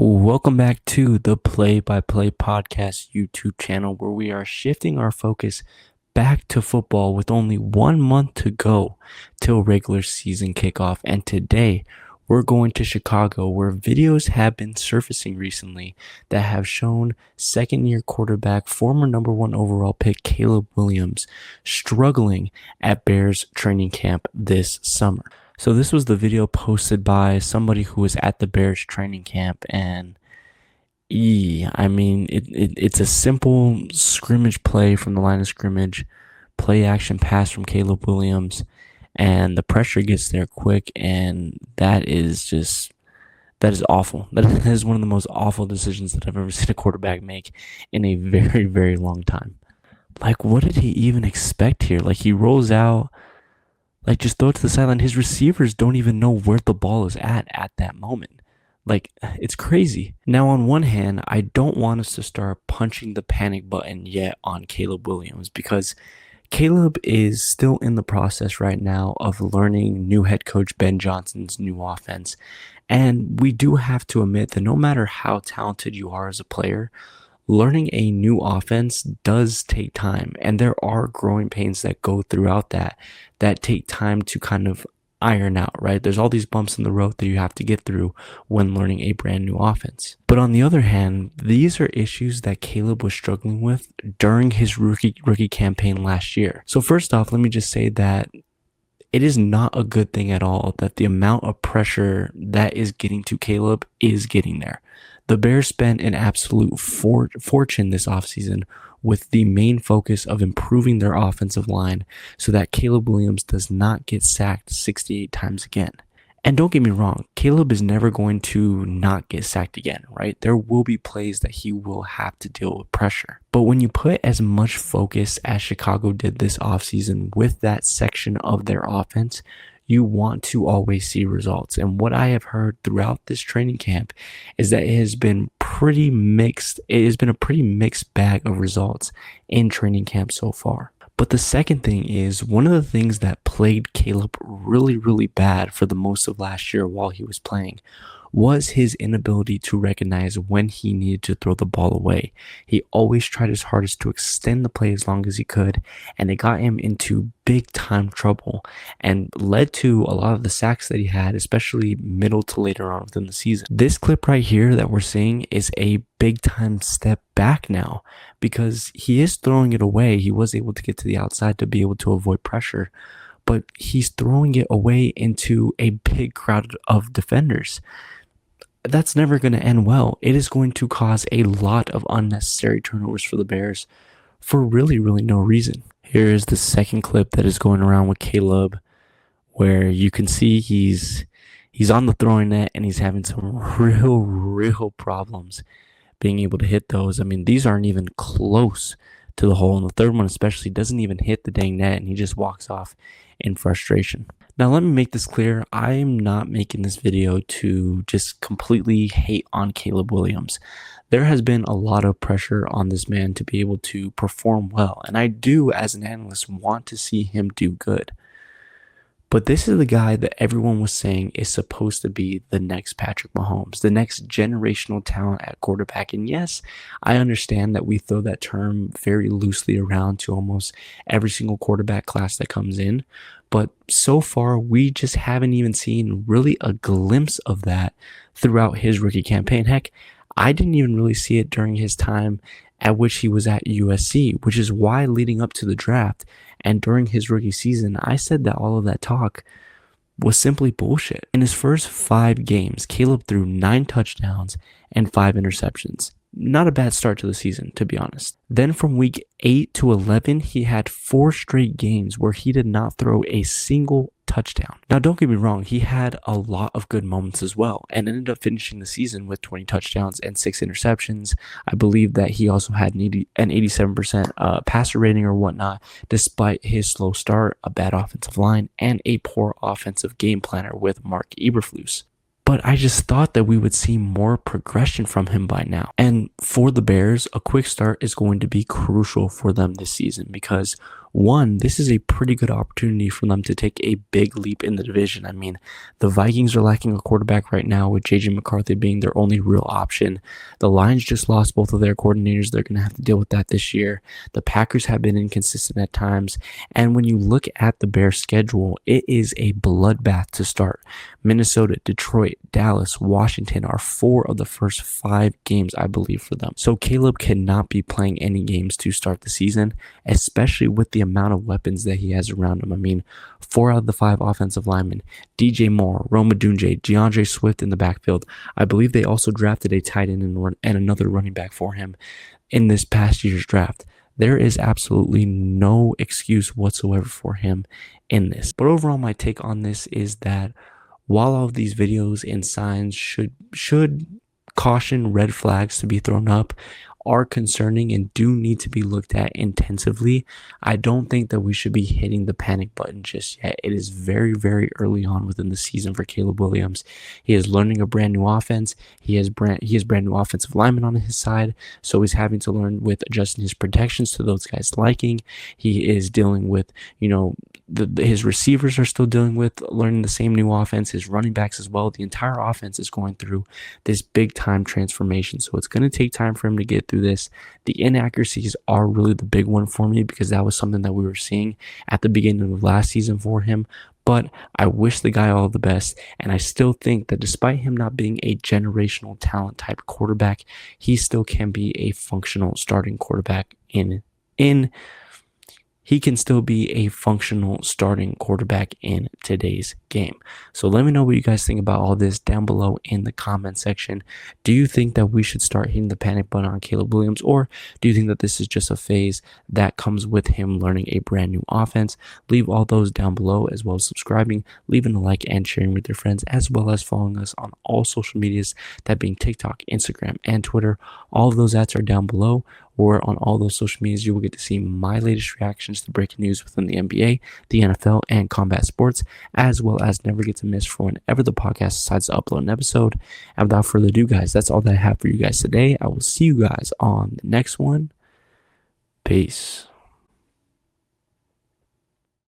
Welcome back to the Play by Play Podcast YouTube channel, where we are shifting our focus back to football with only 1 month to go till regular season kickoff. And today we're going to Chicago, where videos have been surfacing recently that have shown second-year quarterback, former number one overall pick Caleb Williams, struggling at Bears training camp this summer. So this was the video posted by somebody who was at the Bears training camp, and it's a simple scrimmage play from the line of scrimmage, play action pass from Caleb Williams, and the pressure gets there quick, and that is awful. That is one of the most awful decisions that I've ever seen a quarterback make in a very, very long time. Like, what did he even expect here? Like, he rolls out, like, just throw it to the sideline. His receivers don't even know where the ball is at that moment. Like, it's crazy. Now, on one hand, I don't want us to start punching the panic button yet on Caleb Williams, because Caleb is still in the process right now of learning new head coach Ben Johnson's new offense. And we do have to admit that no matter how talented you are as a player, learning a new offense does take time, and there are growing pains that go throughout that take time to kind of iron out, right? There's all these bumps in the road that you have to get through when learning a brand new offense. But on the other hand, these are issues that Caleb was struggling with during his rookie campaign last year. So first off, let me just say that it is not a good thing at all that the amount of pressure that is getting to Caleb is getting there. The Bears spent an absolute fortune this offseason with the main focus of improving their offensive line so that Caleb Williams does not get sacked 68 times again. And don't get me wrong, Caleb is never going to not get sacked again, right? There will be plays that he will have to deal with pressure. But when you put as much focus as Chicago did this offseason with that section of their offense, you want to always see results. And what I have heard throughout this training camp is that it has been pretty mixed. It has been a pretty mixed bag of results in training camp so far. But the second thing is, one of the things that plagued Caleb really, really bad for the most of last year while he was playing was his inability to recognize when he needed to throw the ball away. He always tried his hardest to extend the play as long as he could, and it got him into big time trouble and led to a lot of the sacks that he had, especially middle to later on within the season. This clip right here that we're seeing is a big time step back now, because he is throwing it away. He was able to get to the outside to be able to avoid pressure, but he's throwing it away into a big crowd of defenders. That's never going to end well. It is going to cause a lot of unnecessary turnovers for the Bears for really, really no reason. Here is the second clip that is going around with Caleb, where you can see he's on the throwing net and he's having some real problems being able to hit those. I mean, these aren't even close to the hole, and the third one especially doesn't even hit the dang net, and he just walks off in frustration. Now, let me make this clear. I'm not making this video to just completely hate on Caleb Williams. There has been a lot of pressure on this man to be able to perform well, and I do, as an analyst, want to see him do good. But this is the guy that everyone was saying is supposed to be the next Patrick Mahomes, the next generational talent at quarterback. And yes, I understand that we throw that term very loosely around to almost every single quarterback class that comes in. But so far, we just haven't even seen really a glimpse of that throughout his rookie campaign. Heck, I didn't even really see it during his time at which he was at USC, which is why leading up to the draft and during his rookie season, I said that all of that talk was simply bullshit. In his first 5 games, Caleb threw 9 touchdowns and 5 interceptions. Not a bad start to the season, to be honest. Then from week 8 to 11, he had 4 straight games where he did not throw a single touchdown. Now, don't get me wrong, he had a lot of good moments as well, and ended up finishing the season with 20 touchdowns and 6 interceptions. I believe that he also had an 87% passer rating or whatnot, despite his slow start, a bad offensive line, and a poor offensive game planner with Mark Eberflus. But I just thought that we would see more progression from him by now. And for the Bears, a quick start is going to be crucial for them this season, because one, this is a pretty good opportunity for them to take a big leap in the division. I mean, the Vikings are lacking a quarterback right now, with JJ McCarthy being their only real option. The Lions just lost both of their coordinators. They're going to have to deal with that this year. The Packers have been inconsistent at times. And when you look at the Bears' schedule, it is a bloodbath to start. Minnesota, Detroit, Dallas, Washington are 4 of the first 5 games, I believe, for them. So Caleb cannot be playing any games to start the season, especially with the amount of weapons that he has around him. I mean, 4 out of the 5 offensive linemen, DJ Moore, Rome Odunze, DeAndre Swift in the backfield. I believe they also drafted a tight end and another running back for him in this past year's draft. There is absolutely no excuse whatsoever for him in this. But overall, my take on this is that while all of these videos and signs should caution red flags to be thrown up, are concerning and do need to be looked at intensively, I don't think that we should be hitting the panic button just yet. It is very, very early on within the season for Caleb Williams. He is learning a brand new offense. He has brand new offensive linemen on his side, so he's having to learn with adjusting his protections to those guys' liking. He is dealing with, his receivers are still dealing with learning the same new offense, his running backs as well. The entire offense is going through this big time transformation, so it's going to take time for him to get through this. The inaccuracies are really the big one for me, because that was something that we were seeing at the beginning of last season for him. But I wish the guy all the best, and I still think that despite him not being a generational talent type quarterback, he still can be a functional starting quarterback he can still be a functional starting quarterback in today's game. So let me know what you guys think about all this down below in the comment section. Do you think that we should start hitting the panic button on Caleb Williams, or do you think that this is just a phase that comes with him learning a brand new offense? Leave all those down below, as well as subscribing, leaving a like, and sharing with your friends, as well as following us on all social medias, that being TikTok, Instagram, and Twitter. All of those ads are down below, or on all those social medias. You will get to see my latest reactions to breaking news within the NBA, the NFL, and combat sports, as well as never get to miss for whenever the podcast decides to upload an episode. And without further ado, guys, that's all that I have for you guys today. I will see you guys on the next one. Peace.